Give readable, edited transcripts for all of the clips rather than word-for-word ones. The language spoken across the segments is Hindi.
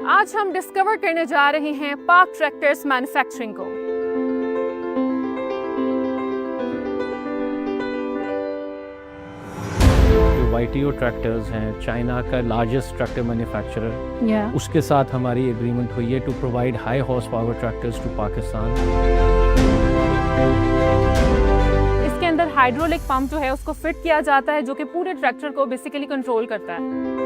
आज हम डिस्कवर करने जा रहे हैं पाक ट्रैक्टर्स मैन्युफैक्चरिंग को। YTO ट्रैक्टर्स हैं, चाइना का लार्जेस्ट ट्रैक्टर मैन्युफैक्चरर, उसके साथ हमारी एग्रीमेंट हुई है to provide high horse power tractors to Pakistan. इसके अंदर हाइड्रोलिक पंप जो है उसको फिट किया जाता है, जो कि पूरे ट्रैक्टर को बेसिकली कंट्रोल करता है।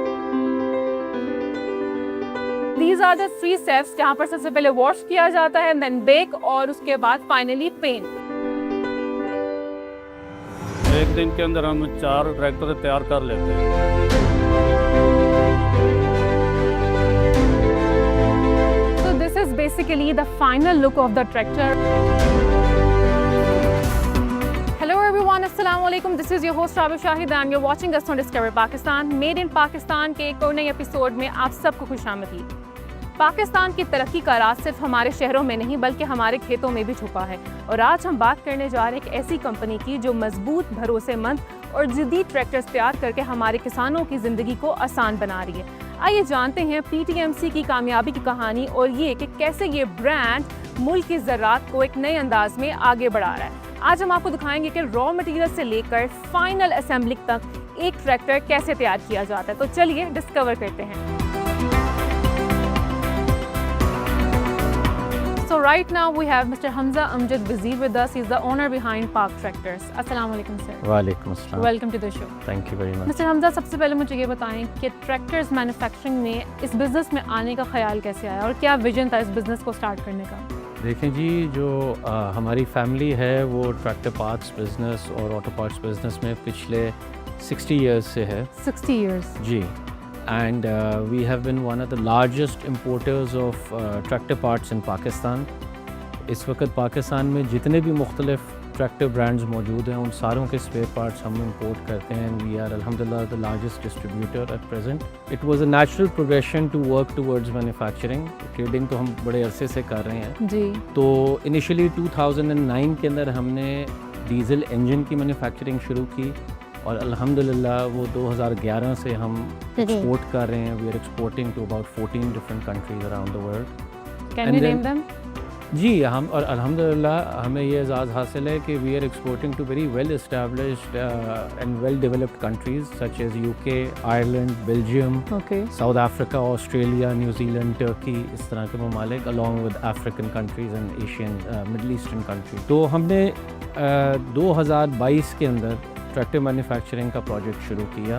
These are the 3 steps जहाँ पर सबसे पहले वॉश किया जाता है, देन बेक और उसके बाद फाइनली पेंट। एक दिन के अंदर हम 4 ट्रैक्टर तैयार कर लेते हैं। So this is basically the final look of the tractor. Hello everyone, Assalamu alaikum. This is your host Rabi Shahid and you're watching us on Discover Pakistan. Made in Pakistan के एक और नए एपिसोड में आप सबको खुशामदीद। पाकिस्तान की तरक्की का राज सिर्फ हमारे शहरों में नहीं बल्कि हमारे खेतों में भी छुपा है, और आज हम बात करने जा रहे हैं एक ऐसी कंपनी की जो मजबूत, भरोसेमंद और जदीद ट्रैक्टर्स तैयार करके हमारे किसानों की ज़िंदगी को आसान बना रही है। आइए जानते हैं PTMC की कामयाबी की कहानी और ये कि कैसे ये ब्रांड मुल्क की ज़राअत को एक नए अंदाज में आगे बढ़ा रहा है। आज हम आपको दिखाएंगे कि रॉ मटेरियल से लेकर फाइनल असेंबली तक एक ट्रैक्टर कैसे तैयार किया जाता है। तो चलिए डिस्कवर करते हैं। So right now we have Mr. Hamza Amjad Wazir with us. He's the owner behind Park Tractors. Assalamu alaikum sir. वालेकुम अस्सलाम। Welcome to the show. Thank you very much. Mr. Hamza, सबसे पहले मुझे ये बताएं कि ट्रैक्टर्स मैन्युफैक्चरिंग में इस बिज़नेस में आने का ख्याल कैसे आया और क्या विजन था इस बिज़नेस को स्टार्ट करने का? देखें जी, जो हमारी फैमिली है वो ट्रैक्टर पार्ट्स बिजनेस और ऑटो पार्ट्स बिजनेस में पिछले 60 इयर्स से है। 60 years. Ji, and we have been one of the largest importers of tractor parts in Pakistan. इस वक्त पाकिस्तान में जितने भी मुख्तलिफ ट्रैक्टर ब्रांड्स मौजूद हैं उन सारों के स्पेयर पार्ट्स हम इंपोर्ट करते हैं। वी आर अल्हम्दुलिल्लाह the largest distributor at present. It was a natural progression to work towards manufacturing. Trading तो हम बड़े अरसे से कर रहे हैं जी। तो इनिशियली 2009 के अंदर हमने डीजल इंजन की मैन्युफैक्चरिंग शुरू की और अल्हम्दुलिल्लाह वो 2011 से हम एक्सपोर्ट कर रहे हैं। We are exporting to about 14 different countries around the world. Can you name them? जी, हम और अल्हम्दुलिल्लाह हमें ये एजाज़ हासिल है कि we are exporting to very well established and well developed countries such as UK, Ireland, Belgium, South Africa, Australia, New Zealand, Turkey, इस तरह के ममालिक along with African countries and Asian middle eastern country. तो हमने 2022 के अंदर ट्रैक्टर मैन्युफैक्चरिंग का प्रोजेक्ट शुरू किया।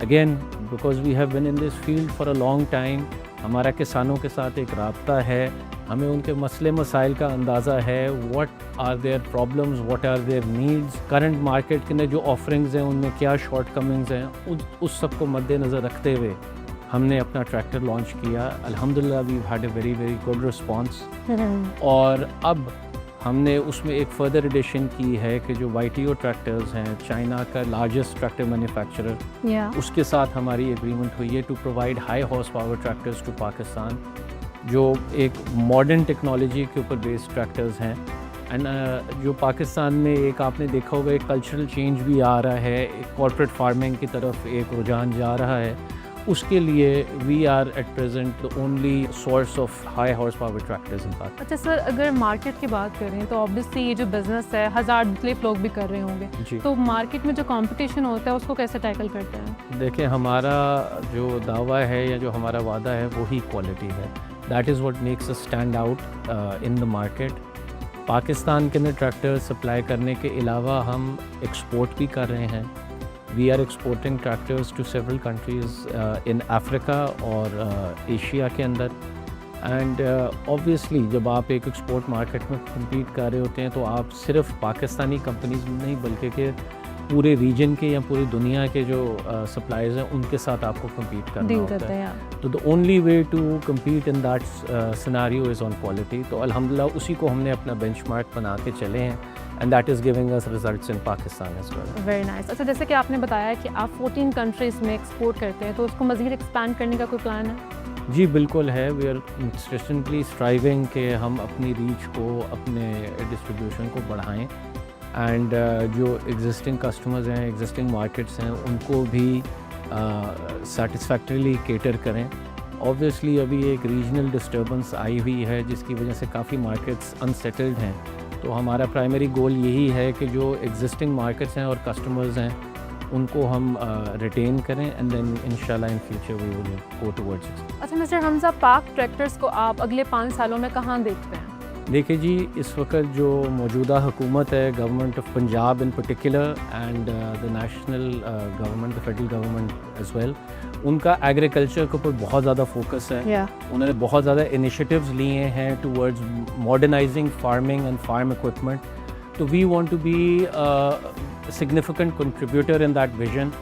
Again because we have been in this field for a long time, हमारा किसानों के साथ एक राब्ता है, हमें उनके मसले मसाइल का अंदाज़ा है, what are their problems, what are their needs, current market के अंदर जो ऑफरिंग्स हैं उनमें क्या शॉर्ट कमिंग्स हैं, उस सब को मद्देनज़र रखते हुए हमने अपना ट्रैक्टर लॉन्च किया। अल्हम्दुलिल्लाह we had a very very good response और अब हमने उसमें एक फर्दर एडिशन की है कि जो YTO ट्रैक्टर्स हैं, चाइना का लार्जेस्ट ट्रैक्टर मैन्युफैक्चरर, उसके साथ हमारी एग्रीमेंट हुई है to provide high horse power tractors to Pakistan, जो एक मॉडर्न टेक्नोलॉजी के ऊपर बेस्ड ट्रैक्टर्स हैं। एंड जो पाकिस्तान में एक आपने देखा होगा एक कल्चरल चेंज भी आ रहा है, एक कॉर्पोरेट फार्मिंग की तरफ एक रुझान जा रहा है, उसके लिए we are at present the only source of high horse power tractors in Pakistan. अच्छा सर, अगर मार्केट की बात करें तो ऑब्वियसली ये जो बिज़नेस है हज़ार मुख्तलिफ लोग भी कर रहे होंगे, तो मार्केट में जो कंपटीशन होता है उसको कैसे टैकल करते हैं? देखिए, हमारा जो दावा है या जो हमारा वादा है वो ही क्वालिटी है। That is what makes us stand out in the market. Pakistan के अंदर ट्रैक्टर सप्लाई करने के अलावा हम एक्सपोर्ट भी कर रहे हैं। We are exporting tractors to several countries in Africa और एशिया के अंदर। एंड ऑब्वियसली जब आप एक एक्सपोर्ट मार्केट में कम्पीट कर रहे होते हैं तो आप सिर्फ पाकिस्तानी कंपनीज में नहीं बल्कि के पूरे रीजन के या पूरी दुनिया के जो सप्लायर्स हैं उनके साथ आपको कम्पीट करना होता है। तो the only way to compete in that scenario is on quality. तो अल्हम्दुलिल्लाह उसी को हमने अपना बेंचमार्क बना के चले हैं and that is giving us results in Pakistan as well. Very nice. अच्छा, जैसे कि आपने बताया कि आप 14 कंट्रीज़ में एक्सपोर्ट करते हैं, तो उसको मज़ीद एक्सपैंड करने का कोई प्लान है? जी बिल्कुल है। वी आर कंसिस्टेंटली स्ट्राइविंग कि हम अपनी रीच को, अपने डिस्ट्रीब्यूशन को बढ़ाएं एंड जो एग्जिस्टिंग कस्टमर्स हैं, एग्जिस्टिंग मार्केट्स हैं, उनको भी सेटिस्फैक्टरीली केटर करें। ऑब्वियसली अभी एक रीजनल डिस्टर्बेंस आई हुई है जिसकी वजह से काफ़ी मार्केट्स अनसेटल्ड हैं। तो हमारा प्राइमरी गोल यही है कि जो एग्जिस्टिंग मार्केट्स हैं और कस्टमर्स हैं उनको हम रिटेन करें एंड देन इंशाल्लाह in future we will go towards. अच्छा मिस्टर हमजा, पाक ट्रैक्टर्स को आप अगले 5 सालों में कहाँ देखते हैं? देखिए जी, इस वक्त जो मौजूदा हुकूमत है, government of Punjab in particular and the national government, the federal government as well, उनका एग्रीकल्चर के ऊपर बहुत ज़्यादा फोकस है। उन्होंने बहुत ज़्यादा इनिशिएटिव्स लिए हैं towards modernising farming and farm equipment. तो we want to be significant contributor in that vision.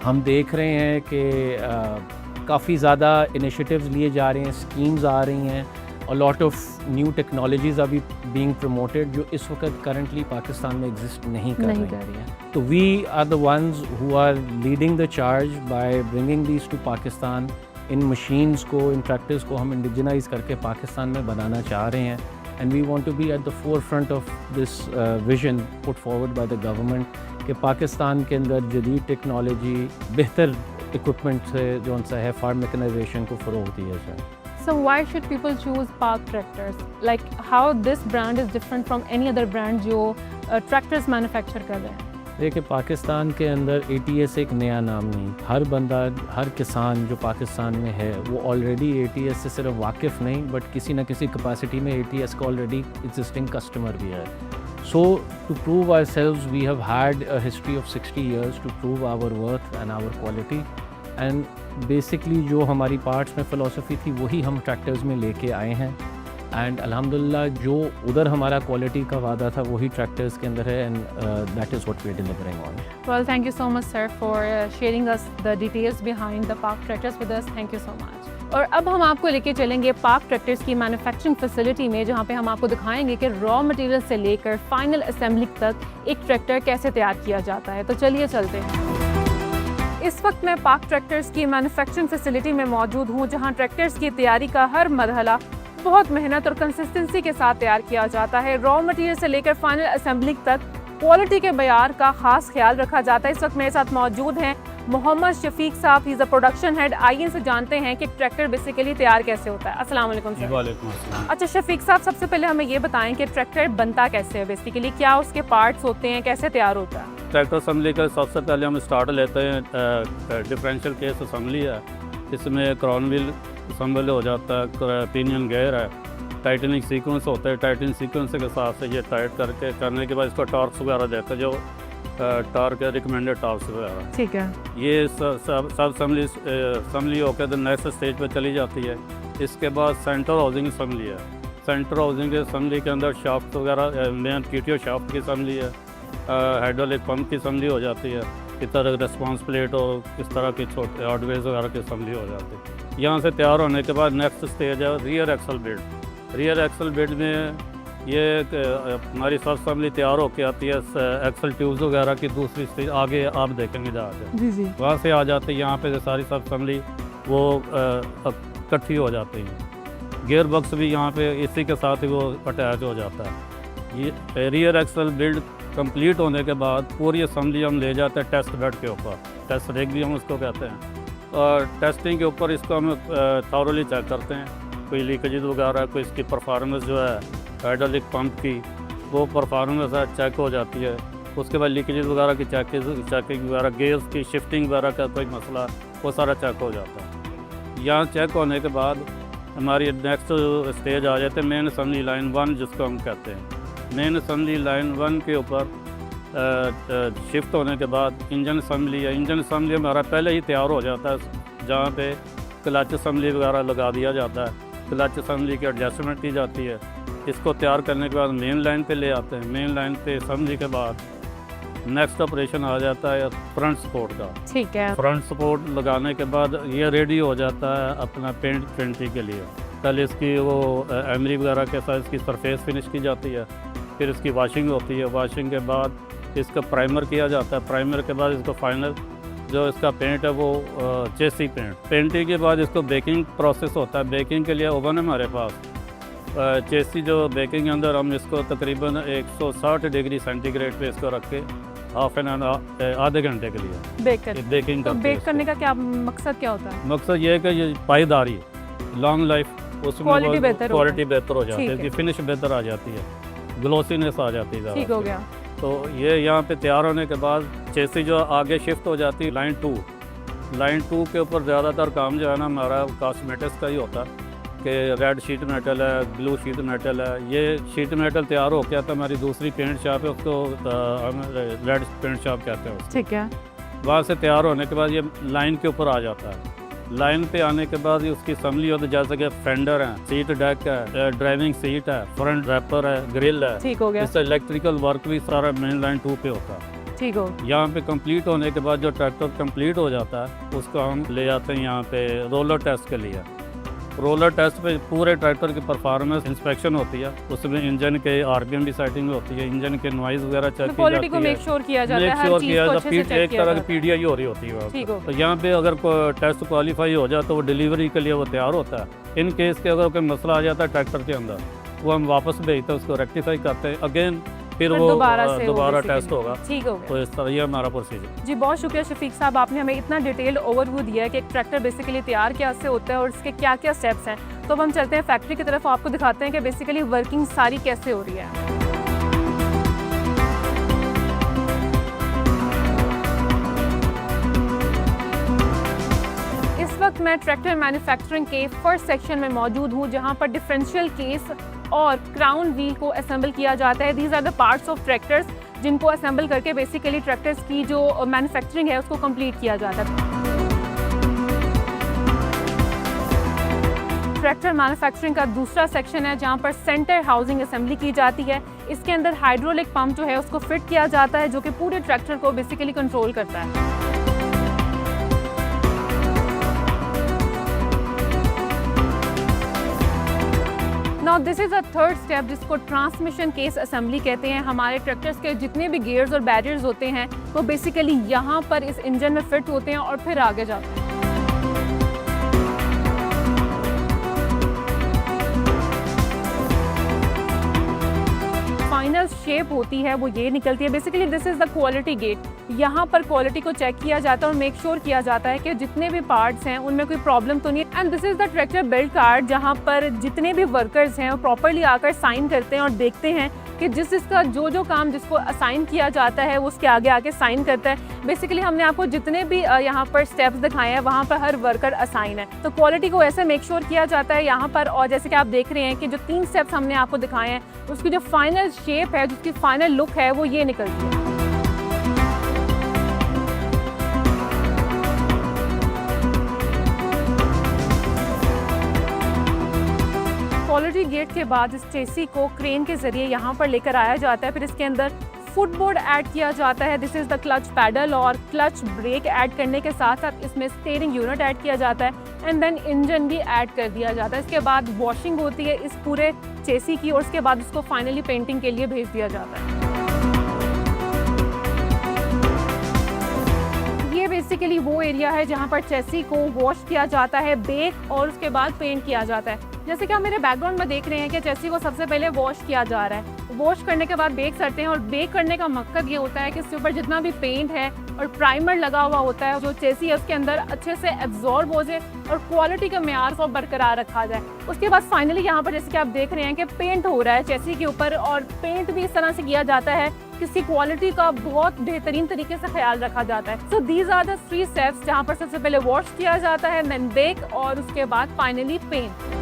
हम देख रहे हैं कि काफ़ी ज़्यादा इनिशिएटिव्स लिए जा रहे हैं, स्कीम्स आ रही हैं, a lot of new technologies are being promoted जो इस वक्त currently पाकिस्तान में exist नहीं कर रही हैं। तो we are the ones who are leading the charge by bringing these to Pakistan। In machines को, इन tractors को हम indigenize करके पाकिस्तान में बनाना चाह रहे हैं and we want to be at the forefront of this vision put forward by the government कि पाकिस्तान के अंदर जदीद टेक्नोलॉजी, बेहतर इक्विपमेंट से जो सा है फार्म मैकेनाइजेशन को फ़रोग़ दिया जाए। So why should people choose Park Tractors? Like how this brand is different from any other brand जो tractors manufacture कर रहे हैं? देखिए, पाकिस्तान के अंदर ATS एक नया नाम नहीं। हर बंदा, हर किसान जो पाकिस्तान में है वो ऑलरेडी ATS से सिर्फ वाकिफ़ नहीं बट किसी न किसी कैपेसिटी में ATS का ऑलरेडी एग्जिस्टिंग कस्टमर भी है। So to prove ourselves we have had a history of 60 years to prove our worth and our quality and basically जो हमारी पार्ट्स में फ़िलासफ़ी थी वही हम ट्रैक्टर्स में लेके आए हैं एंड अल्हम्दुलिल्लाह जो उधर हमारा क्वालिटी का वादा था वही ट्रैक्टर्स के अंदर है and that is what we are delivering on. Well, thank you so much sir for sharing us the details behind the Park Tractors with us. Thank you so much. और अब हम आपको लेके चलेंगे पार्क ट्रैक्टर्स की मैन्युफैक्चरिंग फैसिलिटी में, जहाँ पे हम आपको दिखाएंगे कि रॉ मटेरियल से लेकर फाइनल असेंबली तक एक ट्रैक्टर कैसे तैयार किया जाता है। तो चलिए चलते हैं। इस वक्त मैं पार्क ट्रैक्टर्स की मैन्युफैक्चरिंग फैसिलिटी में मौजूद हूँ, जहाँ ट्रैक्टर्स की तैयारी का हर मरहला बहुत मेहनत और कंसिस्टेंसी के साथ तैयार किया जाता है। रॉ मटेरियल से लेकर फाइनल असेंबली तक क्वालिटी के बयार का खास ख्याल रखा जाता है। इस वक्त मेरे साथ मौजूद हैं मोहम्मद शफीक साहब, he is a production head. आइए इनसे जानते हैं कि ट्रैक्टर बेसिकली तैयार कैसे होता है। अस्सलाम वालेकुम सर। वालेकुम अस्सलाम। अच्छा शफीक साहब, सबसे पहले हमें ये बताएं कि ट्रैक्टर बनता कैसे है, बेसिकली क्या उसके पार्ट्स होते हैं, कैसे तैयार होता है? ट्रैक्टर असम्बली का सबसे पहले हम स्टार्ट लेते हैं डिफरेंशियल केस असम्बली है। इसमें क्रॉन व्हील असम्बल हो जाता है, पिनियन गेयर है, टाइटनिंग सीक्वेंस होता है। टाइटनिंग सीक्वेंस के साथ से ये टाइट करने के बाद इसको टॉर्क्स वगैरह देते हैं, जो टॉर्क रिकमेंडेड टॉर्क्स वगैरह। ठीक है। ये सब असम्बली होकर तो नेक्स्ट स्टेज पर चली जाती है। इसके बाद सेंटर हाउसिंग असम्बली है। सेंटर हाउसिंग असम्बली के अंदर शाफ्ट वगैरह, मेन PTO शाफ्ट की असम्बली है, हाइड्रोलिक पंप की असम्बली हो जाती है, इस तरह रेस्पॉन्स प्लेट और इस तरह की छोटे हार्डवेयर वगैरह की असम्बली हो जाती है। यहाँ से तैयार होने के बाद नेक्स्ट स्टेज है rear axle build. Rear axle build में ये हमारी सब असम्बली तैयार होकर आती है। एक्सल ट्यूब्स वगैरह की दूसरी स्टेज आगे आप देखेंगे जाकर, जी जी, वहाँ से आ जाते हैं। यहाँ पे सारी सब असम्बली वो इकट्ठी हो जाती हैं। गियर बॉक्स भी यहाँ पे इसी के साथ ही वो अटैच हो जाता है। ये रियर एक्सल बिल्ड कंप्लीट होने के बाद पूरी असम्बली हम ले जाते हैं टेस्ट बेड के ऊपर, टेस्ट रेक भी हम उसको कहते हैं। और टेस्टिंग के ऊपर इसको हम थॉरली चेक करते हैं, कोई लीकेज वगैरह, कोई इसकी परफॉर्मेंस जो है हाइड्रोलिक पंप की वो परफॉर्मेंस चेक हो जाती है। उसके बाद लीकेज वगैरह की चेकिंग वगैरह, गेयर्स की शिफ्टिंग वगैरह का कोई मसला, वो सारा चेक हो जाता है। यहाँ चेक होने के बाद हमारी नेक्स्ट स्टेज आ जाते हैं मेन असम्बली लाइन 1 जिसको हम कहते हैं। मेन असम्बली लाइन 1 के ऊपर शिफ्ट होने के बाद इंजन असम्बली है। इंजन असम्बली हमारा पहले ही तैयार हो जाता है, जहाँ पे क्लच असम्बली वगैरह लगा दिया जाता है, क्लच असम्बली की एडजस्टमेंट की जाती है। इसको तैयार करने के बाद मेन लाइन पे ले आते हैं। मेन लाइन पे असम्बली के बाद नेक्स्ट ऑपरेशन आ जाता है फ्रंट सपोर्ट का। ठीक है। फ्रंट सपोर्ट लगाने के बाद ये रेडी हो जाता है अपना पेंटिंग के लिए। कल इसकी वो एमरी वगैरह के साथ इसकी सरफेस फिनिश की जाती है, फिर इसकी वाशिंग होती है। वाशिंग के बाद इसका प्राइमर किया जाता है। प्राइमर के बाद इसको फाइनल जो इसका पेंट है वो चेसी पेंटिंग के बाद इसको बेकिंग प्रोसेस होता है। बेकिंग के लिए ओवन है हमारे पास। चेसी जो बेकिंग के अंदर हम इसको तकरीबन 160 डिग्री सेंटीग्रेड पे इसको रख के हाफ एन आवर आधे घंटे के लिए बेकिंग बेकिंग तो बेक करने का क्या मकसद क्या होता है? मकसद ये है कि ये पाईदारी लॉन्ग लाइफ उसमें Quality बेहतर होगा। क्वालिटी बेहतर हो जाती ठीक है, है। इसकी फिनिश बेहतर आ जाती है, ग्लोसीनेस आ जाती है ठीक ज़्यादा। हो गया। तो ये यहाँ पे तैयार होने के बाद चेसी जो आगे शिफ्ट हो जाती है लाइन 2। लाइन 2 के ऊपर ज़्यादातर काम जो है ना हमारा कॉस्मेटिक्स का ही होता है कि रेड शीट मेटल है, ब्लू शीट मेटल है। ये शीट मेटल तैयार हो गया था, हमारी दूसरी पेंट शॉप है, उसको हम रेड पेंट शॉप कहते हैं उसको। ठीक है। वहाँ से तैयार होने के बाद ये लाइन के ऊपर आ जाता है। लाइन पे आने के बाद ये उसकी असम्बली होती है, जैसे कि फेंडर है, सीट डेक है, ड्राइविंग सीट है, फ्रंट रैपर है, ग्रिल है। ठीक हो गया। इससे इलेक्ट्रिकल वर्क भी सारा मेन लाइन 2 पे होता है। ठीक हो। यहाँ पे कंप्लीट होने के बाद जो ट्रैक्टर कंप्लीट हो जाता है उसको हम ले जाते हैं यहाँ पे रोलर टेस्ट के लिए। रोलर टेस्ट पे पूरे ट्रैक्टर की परफॉर्मेंस इंस्पेक्शन होती है, उसमें इंजन के आरपीएम भी सेटिंग होती है, इंजन के नॉइज वगैरह चेक की क्वालिटी जाती को है। मेक श्योर किया जाता है, मेक हर श्योर चीज किया को जाता अच्छे है, से चेक एक किया तरह जाता की है। पीडीआई हो रही होती है वहाँ ठीक पे। हो। तो यहाँ पे अगर कोई टेस्ट क्वालिफाई हो जाए तो वो डिलीवरी के लिए वो तैयार होता है। इन केस के अगर कोई मसला आ जाता है ट्रैक्टर के अंदर, वो हम वापस भेजते हैं, उसको रेक्टिफाई करते हैं, अगेन फिर वो दोबारा टेस्ट basically। होगा। ठीक हो गया। तो इस तरह ये हमारा प्रोसीजर। जी बहुत शुक्रिया शफीक साहब, आपने हमें इतना डिटेल्ड ओवरव्यू दिया है कि एक ट्रैक्टर बेसिकली तैयार क्या से होता है और इसके क्या क्या स्टेप्स हैं। तो अब हम चलते हैं फैक्ट्री की तरफ, आपको दिखाते हैं कि बेसिकली वर्किंग सारी कैसे हो रही है। इस वक्त मैं ट्रैक्टर मैन्युफैक्चरिंग के फर्स्ट सेक्शन में मौजूद हूँ, जहाँ पर डिफरेंशियल केस और क्राउन व्हील को असेंबल किया जाता है। These are the parts of tractors जिनको असेंबल करके बेसिकली ट्रैक्टर्स की जो मैन्युफैक्चरिंग है उसको कंप्लीट किया जाता है। ट्रैक्टर मैन्युफैक्चरिंग का दूसरा सेक्शन है जहाँ पर सेंटर हाउसिंग असेंबली की जाती है। इसके अंदर हाइड्रोलिक पंप जो है उसको फिट किया जाता है, जो कि पूरे ट्रैक्टर को बेसिकली कंट्रोल करता है। Now this is a third step जिसको ट्रांसमिशन केस असेंबली कहते हैं। हमारे ट्रैक्टर्स के जितने भी गियर्स और बैरियर्स होते हैं वो बेसिकली यहाँ पर इस इंजन में फिट होते हैं और फिर आगे जाते हैं। फाइनल शेप होती है वो ये निकलती है। Basically this is the quality gate. यहाँ पर क्वालिटी को चेक किया जाता है और मेक श्योर किया जाता है कि जितने भी पार्ट्स हैं उनमें कोई प्रॉब्लम तो नहीं है। And this is the tractor build card, जहाँ पर जितने भी वर्कर्स हैं वो प्रॉपरली आकर साइन करते हैं और देखते हैं कि जिसका जो काम जिसको असाइन किया जाता है वो उसके आगे आके साइन करता है। बेसिकली हमने आपको जितने भी यहाँ पर स्टेप्स दिखाए हैं वहाँ पर हर वर्कर असाइन है। तो क्वालिटी को ऐसे मेक श्योर किया जाता है यहाँ पर। और जैसे कि आप देख रहे हैं कि जो 3 स्टेप्स हमने आपको दिखाए हैं उसकी जो फाइनल शेप है, जिसकी फाइनल लुक है वो ये निकलती है। क्वालिटी गेट के बाद इस चेसी को क्रेन के जरिए यहाँ पर लेकर आया जाता है। फिर इसके अंदर फुटबोर्ड ऐड किया जाता है। This is the clutch pedal, और क्लच ब्रेक ऐड करने के साथ साथ इसमें स्टीयरिंग यूनिट ऐड किया जाता है एंड देन इंजन भी ऐड कर दिया जाता है। इसके बाद वॉशिंग होती है इस पूरे चेसी की और उसके बाद इसको फाइनली पेंटिंग के लिए भेज दिया जाता है। ये बेसिकली वो एरिया है जहाँ पर चेसी को वॉश किया जाता है, बेक और उसके बाद पेंट किया जाता है। जैसे कि आप मेरे बैकग्राउंड में देख रहे हैं कि चेसी को सबसे पहले वॉश किया जा रहा है। वॉश करने के बाद बेक करते हैं और बेक करने का मकसद ये होता है कि इसके ऊपर जितना भी पेंट है और प्राइमर लगा हुआ होता है, जो चेसी है उसके अंदर अच्छे से एब्जॉर्ब हो जाए और क्वालिटी का मेयार को बरकरार रखा जाए। उसके बाद फाइनली यहाँ पर जैसे कि आप देख रहे हैं कि पेंट हो रहा है चेसी के ऊपर, और पेंट भी इस तरह से किया जाता है कि इसकी क्वालिटी का बहुत बेहतरीन तरीके से ख्याल रखा जाता है। So these are the 3 steps जहाँ पर सबसे पहले वॉश किया जाता है, देन बेक और उसके बाद फाइनली पेंट।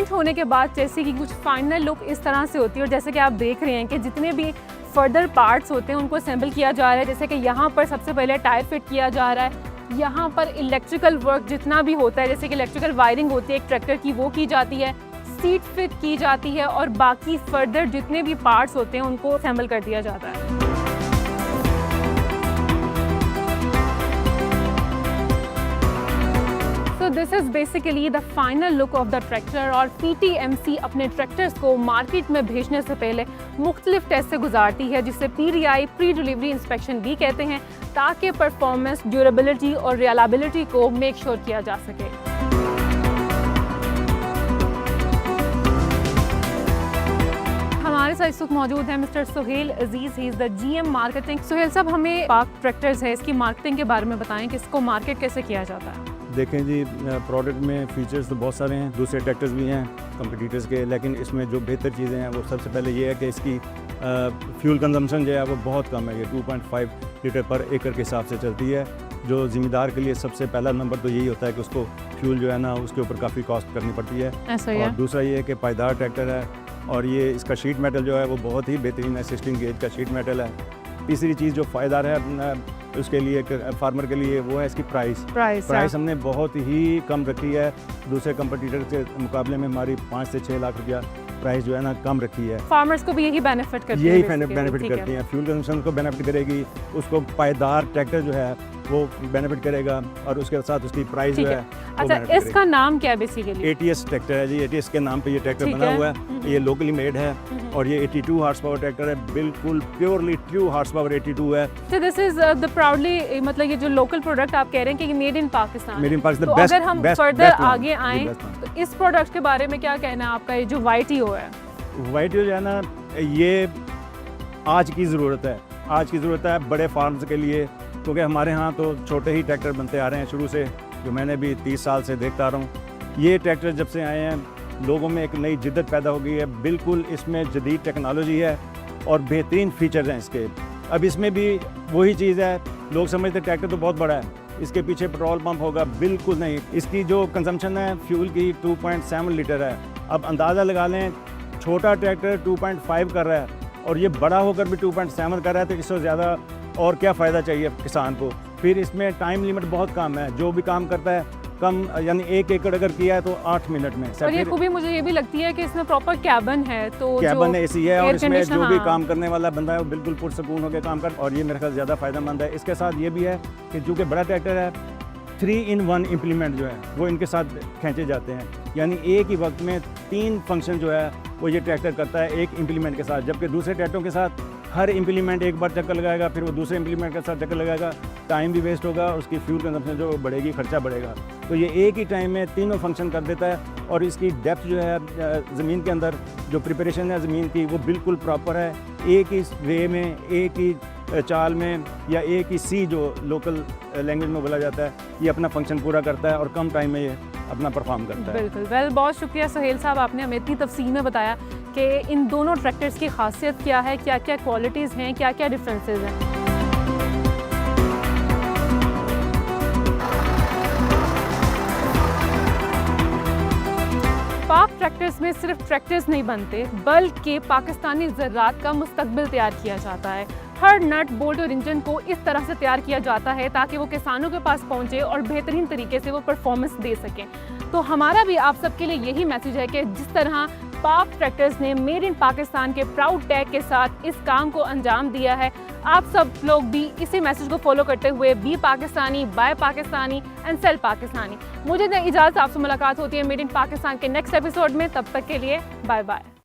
होने के बाद चेसी की कुछ फाइनल लुक इस तरह से होती है। और जैसे कि आप देख रहे हैं कि जितने भी फर्दर पार्ट्स होते हैं उनको असेंबल किया जा रहा है। जैसे कि यहाँ पर सबसे पहले टायर फिट किया जा रहा है, यहाँ पर इलेक्ट्रिकल वर्क जितना भी होता है, जैसे कि इलेक्ट्रिकल वायरिंग होती है एक ट्रैक्टर की, वो की जाती है, सीट फिट की जाती है और बाकी फर्दर जितने भी पार्ट्स होते हैं उनको असेंबल कर दिया जाता है। So this is basically the final look of the tractor। और PTMC अपने ट्रैक्टर्स को मार्केट में भेजने से पहले मुख्तलिफ टेस्ट से गुजारती है, जिसे PDI प्री डिलीवरी इंस्पेक्शन भी कहते हैं, ताकि परफॉर्मेंस, ड्यूरेबिलिटी और रिलायबिलिटी को मेक श्योर किया जा सके। हमारे साथ इस वक्त मौजूद है mister Suhail Aziz, he is the GM marketing. Suhail साहब, हमें पाक ट्रैक्टर्स है, इसकी मार्केटिंग के बारे में बताएं कि इसको मार्केट कैसे किया जाता है। देखें जी, प्रोडक्ट में फ़ीचर्स तो बहुत सारे हैं, दूसरे ट्रैक्टर्स भी हैं कंपटीटर्स के, लेकिन इसमें जो बेहतर चीज़ें हैं वो सबसे पहले ये है कि इसकी फ्यूल कंजम्पशन जो है वो बहुत कम है। ये 2.5 लीटर पर एकड़ के हिसाब से चलती है, जो ज़िम्मेदार के लिए सबसे पहला नंबर तो यही होता है कि उसको फ्यूल जो है ना उसके ऊपर काफ़ी कॉस्ट करनी पड़ती है। ऐसा ही और है। दूसरा ये है कि पायदार ट्रैक्टर है, और ये इसका शीट मेटल जो है वो बहुत ही बेहतरीन है, 16 गेज का शीट मेटल है। तीसरी चीज़ जो फ़ायदार है उसके लिए फार्मर के लिए वो है इसकी प्राइस हमने बहुत ही कम रखी है। दूसरे कंपटीटर के मुकाबले में हमारी 5 से 6 लाख रुपया प्राइस जो है ना कम रखी है। फार्मर्स को भी यही बेनिफिट करती है, यही basically, बेनिफिट ठीक है। करती हैं, फ्यूल कंजम्पशन को बेनिफिट करेगी, उसको पायदार ट्रैक्टर जो है वो बेनिफिट करेगा, और उसके साथ उसकी प्राइस ठीक जो है। है वो अच्छा, benefit इसका नाम क्या है बेसिकली? ATS ट्रैक्टर है जी। ATS के नाम पे ये ट्रैक्टर ठीक बना है। हुआ है, ये लोकली मेड है, और ये 82 हार्स पावर ट्रैक्टर है, बिल्कुल प्योरली ट्रू हार्स पावर 82 है। तो दिस इज द प्राउडली, मतलब ये जो लोकल प्रोडक्ट आप कह रहे हैं कि made in Pakistan, made in Pakistan, तो बेस्ट अगर हम बेस्ट फर्दर आगे आएं बेस्ट तो इस प्रोडक्ट के बारे में क्या कहना है आपका? ये जो YTO है, वाइट जो है ना, ये आज की ज़रूरत है, आज की ज़रूरत है बड़े फार्म्स के लिए, क्योंकि हमारे यहाँ तो छोटे ही ट्रैक्टर बनते आ रहे हैं शुरू से, जो मैंने भी 30 साल से देखता आ रहा हूँ। ये ट्रैक्टर जब से आए हैं लोगों में एक नई जिद्दत पैदा हो गई है, बिल्कुल इसमें जदीद टेक्नोलॉजी है और बेहतरीन फीचर्स हैं इसके। अब इसमें भी वही चीज़ है, लोग समझते ट्रैक्टर तो बहुत बड़ा है, इसके पीछे पेट्रोल पंप होगा, बिल्कुल नहीं। इसकी जो कंजम्पशन है फ्यूल की 2.7 लीटर है। अब अंदाज़ा लगा लें, छोटा ट्रैक्टर 2.5 कर रहा है और ये बड़ा होकर भी 2.7 कर रहा है, तो इससे ज़्यादा और क्या फ़ायदा चाहिए किसान को। फिर इसमें टाइम लिमिट बहुत कम है, जो भी काम करता है कम, यानी 1 एकड़ अगर किया है तो 8 मिनट में। और ये खूबी मुझे ये भी लगती है कि इसमें प्रॉपर कैबिन है, तो कैबिन है, AC है, और इसमें जो भी हाँ। काम करने वाला बंदा है वो बिल्कुल पुरसकून होकर काम कर, और ये मेरे ख्याल ज़्यादा फ़ायदेमंद है। इसके साथ ये भी है कि चूँकि बड़ा ट्रैक्टर है, 3-in-1 इम्प्लीमेंट जो है वो इनके साथ खींचे जाते हैं, यानी एक ही वक्त में 3 फंक्शन जो है वो ये ट्रैक्टर करता है एक इम्प्लीमेंट के साथ। जबकि दूसरे ट्रैक्टरों के साथ हर इम्प्लीमेंट एक बार चक्कर लगाएगा, फिर वो दूसरे इम्प्लीमेंट के साथ चक्कर लगाएगा, टाइम भी वेस्ट होगा, उसकी फ्यूल कंजम्पशन जो बढ़ेगी, खर्चा बढ़ेगा। तो ये एक ही टाइम में तीनों फंक्शन कर देता है, और इसकी डेप्थ जो है ज़मीन के अंदर जो प्रिपरेशन है ज़मीन की वो बिल्कुल प्रॉपर है। एक ही वे में, एक ही चाल में, या एक ही सी जो लोकल लैंग्वेज में बोला जाता है, ये अपना फंक्शन पूरा करता है और कम टाइम में ये अपना परफॉर्म करता है। बिल्कुल। वेल, बहुत शुक्रिया सुहेल साहब, आपने हमें इतनी तफसील में बताया कि इन दोनों ट्रैक्टर्स की खासियत क्या है, क्या क्या क्वालिटीज़ हैं, क्या क्या डिफरेंसेस हैं। पाक ट्रैक्टर्स में सिर्फ ट्रैक्टर्स नहीं बनते, बल्कि पाकिस्तानी ज़राअत का मुस्तकबिल तैयार किया जाता है। हर नट, बोल्ट और इंजन को इस तरह से तैयार किया जाता है ताकि वो किसानों के पास पहुंचे और बेहतरीन तरीके से वो परफॉर्मेंस दे सकें। तो हमारा भी आप सबके लिए यही मैसेज है कि जिस तरह पाक ट्रैक्टर्स ने मेड इन पाकिस्तान के प्राउड टैग के साथ इस काम को अंजाम दिया है, आप सब लोग भी इसी मैसेज को फॉलो करते हुए be Pakistani, buy Pakistani and sell Pakistani. मुझे इजाज़त, आपसे मुलाकात होती है मेड इन पाकिस्तान के नेक्स्ट एपिसोड में। तब तक के लिए बाय बाय।